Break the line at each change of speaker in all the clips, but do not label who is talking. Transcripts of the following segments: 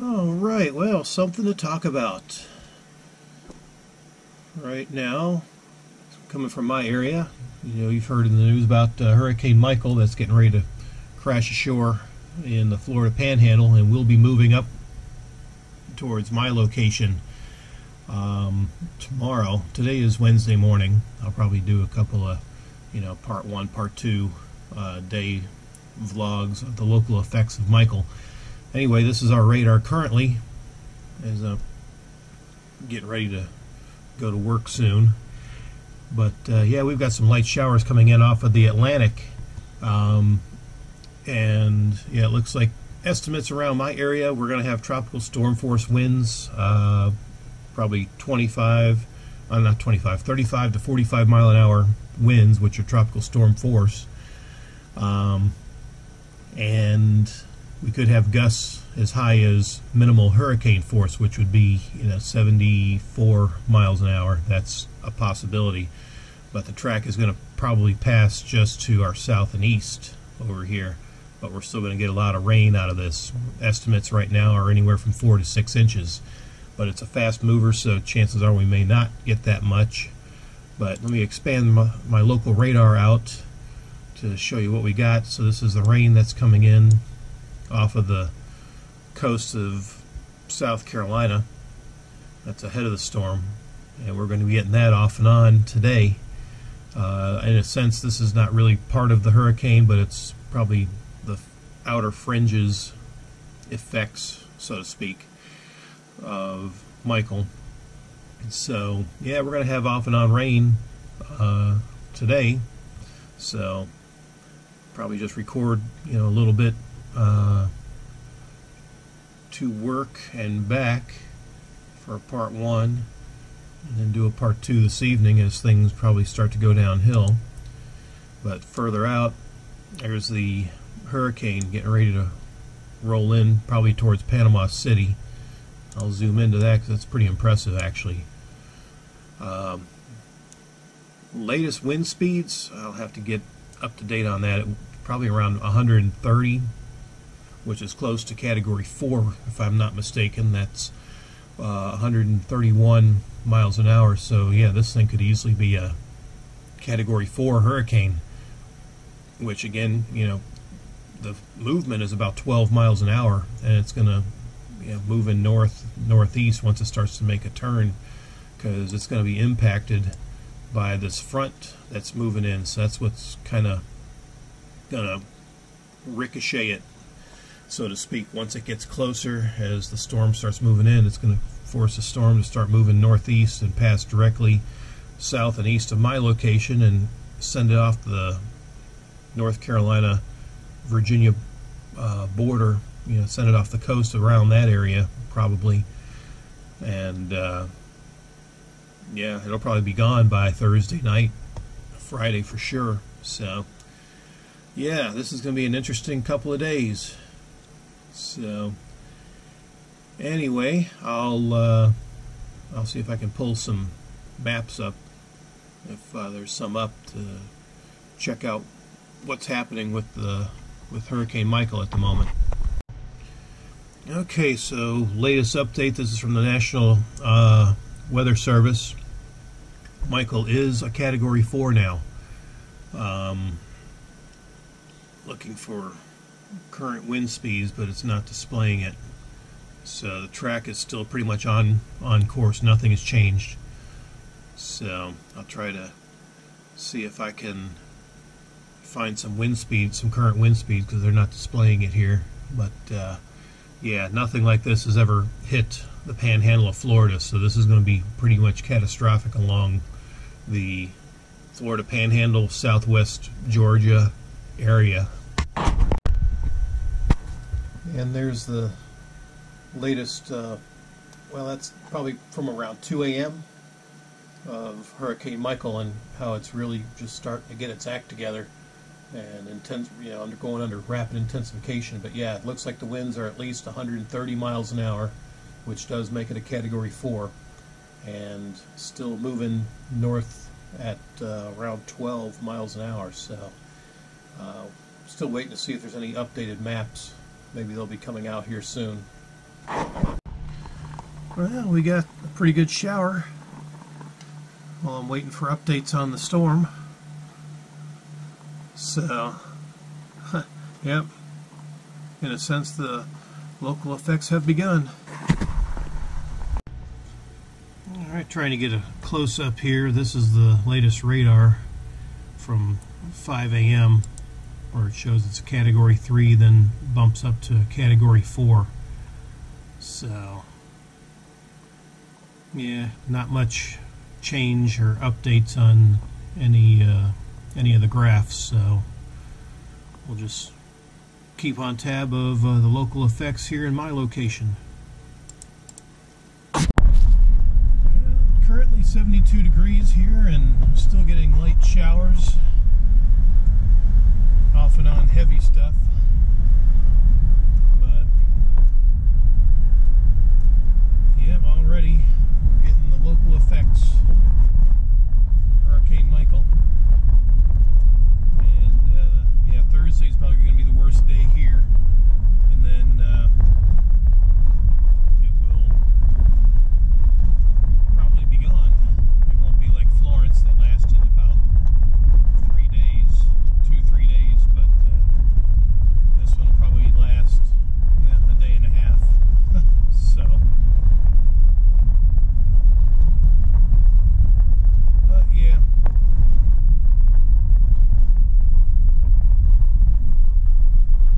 All right, well, something to talk about right now. Coming from my area, you've heard in the news about Hurricane Michael that's getting ready to crash ashore in the Florida Panhandle, and we'll be moving up towards my location tomorrow. Today is Wednesday morning. I'll probably do a couple of, part one, part two day vlogs of the local effects of Michael. Anyway, this is our radar currently, as I'm getting ready to go to work soon. But yeah, we've got some light showers coming in off of the Atlantic, and yeah, it looks like estimates around my area, we're going to have tropical storm force winds, probably 35 to 45 mile an hour winds, which are tropical storm force, and we could have gusts as high as minimal hurricane force, which would be 74 miles an hour. That's a possibility, but the track is going to probably pass just to our south and east over here, but we're still going to get a lot of rain out of this. Estimates right now are anywhere from 4 to 6 inches, but it's a fast mover, so chances are we may not get that much. But let me expand my local radar out to show you what we got. So this is the rain that's coming in off of the coast of South Carolina. That's ahead of the storm, and we're going to be getting that off and on today. In a sense, this is not really part of the hurricane, but it's probably the outer fringes effects, so to speak, of Michael. So yeah, we're going to have off and on rain today, so probably just record a little bit to work and back for part one, and then do a part two this evening as things probably start to go downhill. But further out, there's the hurricane getting ready to roll in, probably towards Panama City. I'll zoom into that because that's pretty impressive, actually. Latest wind speeds, I'll have to get up to date on that. Probably around 130, which is close to Category 4, if I'm not mistaken. That's 131 miles an hour. So yeah, this thing could easily be a Category 4 hurricane, which again, the movement is about 12 miles an hour, and it's going to move in northeast once it starts to make a turn, because it's going to be impacted by this front that's moving in. So that's what's kind of going to ricochet it, so to speak. Once it gets closer, as the storm starts moving in, it's going to force the storm to start moving northeast and pass directly south and east of my location and send it off the North Carolina Virginia border, send it off the coast around that area probably, and yeah, it'll probably be gone by Thursday night, Friday for sure. So yeah, this is going to be an interesting couple of days. So anyway, I'll see if I can pull some maps up, if there's some up, to check out what's happening with Hurricane Michael at the moment. Okay, so latest update. This is from the National Weather Service. Michael is a Category 4 now. Looking for current wind speeds, but it's not displaying it. So the track is still pretty much on course. Nothing has changed. So I'll try to see if I can find some wind speeds, some current wind speeds, because they're not displaying it here. But yeah, nothing like this has ever hit the Panhandle of Florida, so this is going to be pretty much catastrophic along the Florida Panhandle, southwest Georgia area. And there's the latest, well, that's probably from around 2 a.m. of Hurricane Michael, and how it's really just starting to get its act together and going under rapid intensification. But yeah, it looks like the winds are at least 130 miles an hour, which does make it a Category 4, and still moving north at around 12 miles an hour. So still waiting to see if there's any updated maps. Maybe they'll be coming out here soon. Well, we got a pretty good shower while I'm waiting for updates on the storm. So, yep, in a sense the local effects have begun. Alright, trying to get a close-up here. This is the latest radar from 5 a.m. where it shows it's a Category 3, then bumps up to Category 4. So, yeah, not much change or updates on any of the graphs, so we'll just keep on tab of the local effects here in my location. Currently 72 degrees here and still getting light showers, off and on heavy stuff, but yeah, already we're getting the local effects from Hurricane Michael. And yeah, Thursday's probably going to be the worst day here, and then it will probably be gone. It won't be like Florence that lasted about 3 days, 2-3 days, but this one will probably last a day and a half. So, but yeah.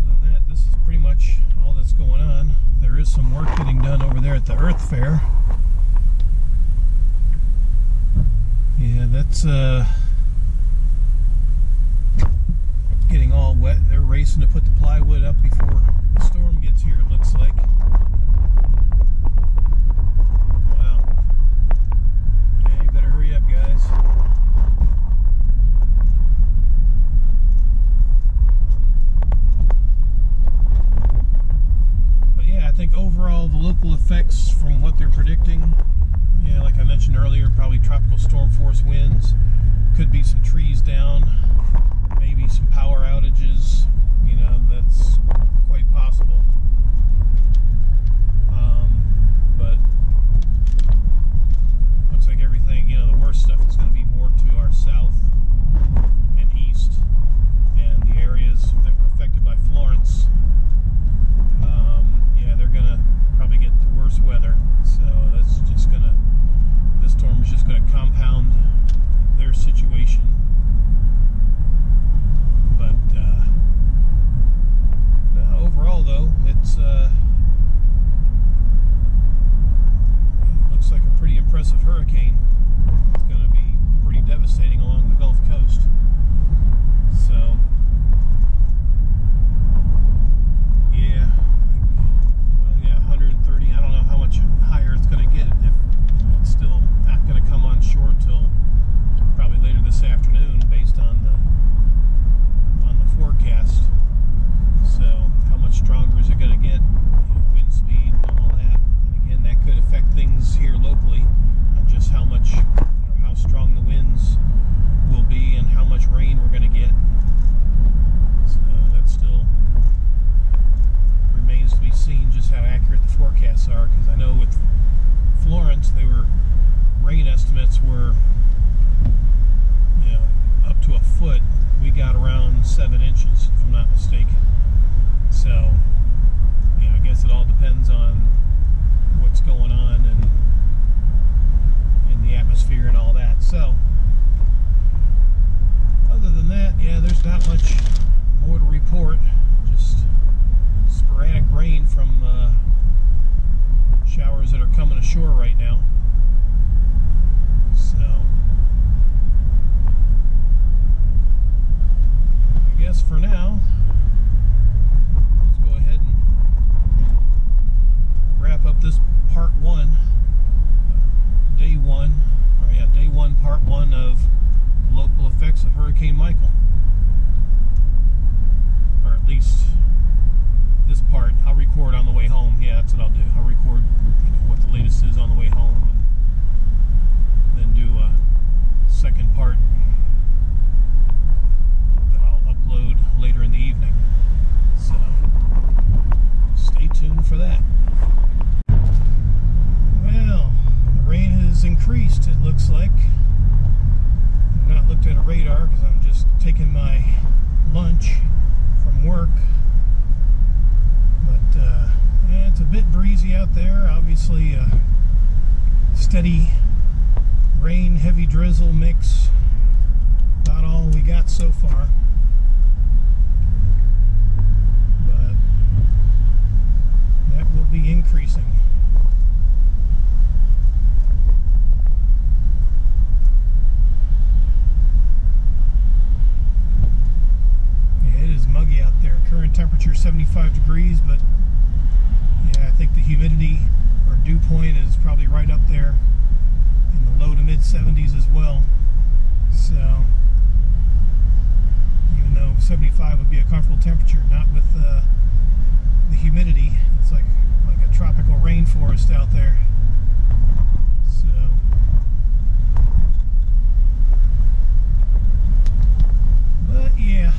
Other than that, this is pretty much all that's going on. There is some work getting done over there at the Earth Fair. Yeah, that's getting all wet. They're racing to put the plywood up before the storm gets here, it looks like. Wow. Yeah, you better hurry up, guys. But yeah, I think overall the local effects from what they're predicting, yeah, like I mentioned earlier, probably tropical storm force winds, could be some trees down, maybe some power outages, you know, that's quite possible. But looks like everything, you know, the worst stuff is going to be more to our south and east, and the areas that were affected by Florence, yeah, they're going to probably get the worst weather, so that's just going to, this storm is just going to compound their situation. But overall, though, it's looks like a pretty impressive hurricane. It's going to be pretty devastating along the Gulf Coast. So, yeah, well, yeah, 130. I don't know how much higher it's going to get. If it's still not going to come on shore till probably later this afternoon, based on the forecast. So how much stronger is it going to get? You know, wind speed and all that. And again, that could affect things here locally on just how much or how strong the winds will be and how much rain we're going to get. So that still remains to be seen, just how accurate the forecasts are, because I know with Florence, rain estimates were, you know, up to a foot. We got around 7 inches, if I'm not mistaken. So, you know, I guess it all depends on what's going on and in the atmosphere and all that. So, other than that, yeah, there's not much more to report. Just sporadic rain from showers that are coming ashore right now. So, I guess for now, let's go ahead and wrap up this part 1, day 1, or yeah, day 1, part 1 of the local effects of Hurricane Michael. Or at least this part I'll record on the way home. Yeah, that's what I'll do. I'll record, you know, what the latest is on the way home, and then do a second part that I'll upload later in the evening. So stay tuned for that. Well,
increased, it looks like. I've not looked at a radar because I'm just taking my lunch from work. But yeah, it's a bit breezy out there. Obviously, steady rain, heavy drizzle mix. About all we got so far. But that will be increasing. Current temperature 75 degrees, but yeah, I think the humidity or dew point is probably right up there in the low to mid 70s as well. So even though 75 would be a comfortable temperature, not with the humidity, it's like a tropical rainforest out there. So but yeah.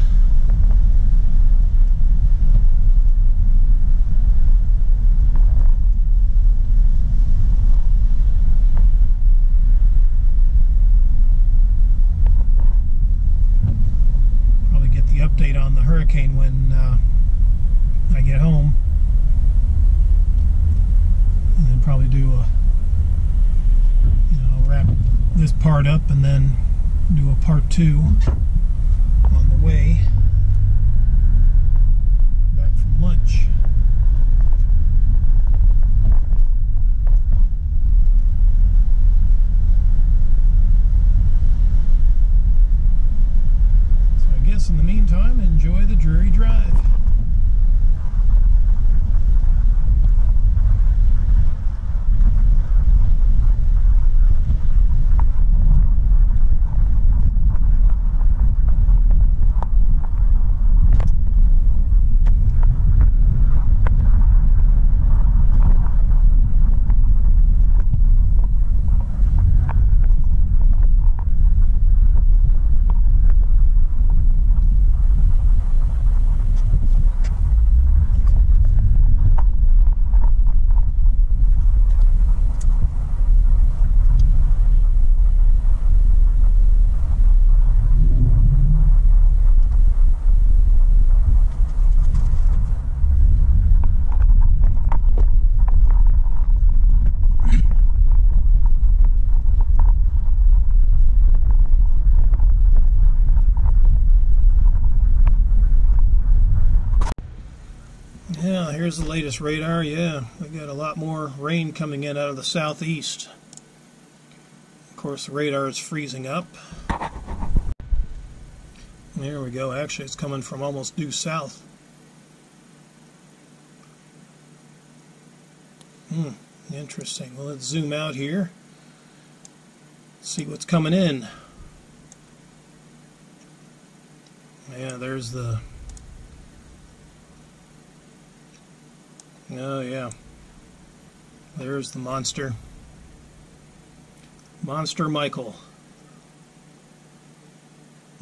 Update on the hurricane when I get home, and then probably do a, wrap this part up and then do a part 2 on the way back from lunch. In the meantime, enjoy the Drury Drive. Yeah, here's the latest radar. Yeah, we got a lot more rain coming in out of the southeast. Of course, the radar is freezing up. There we go. Actually, it's coming from almost due south. Interesting. Well, let's zoom out here. See what's coming in. Yeah, there's the... Oh yeah, there's the monster. Monster Michael.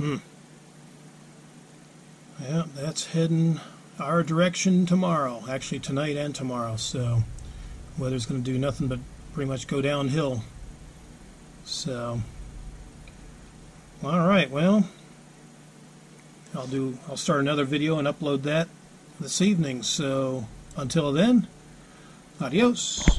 Yeah, that's heading our direction tomorrow. Actually tonight and tomorrow, so weather's going to do nothing but pretty much go downhill. So alright, well, I'll start another video and upload that this evening. So until then, adios.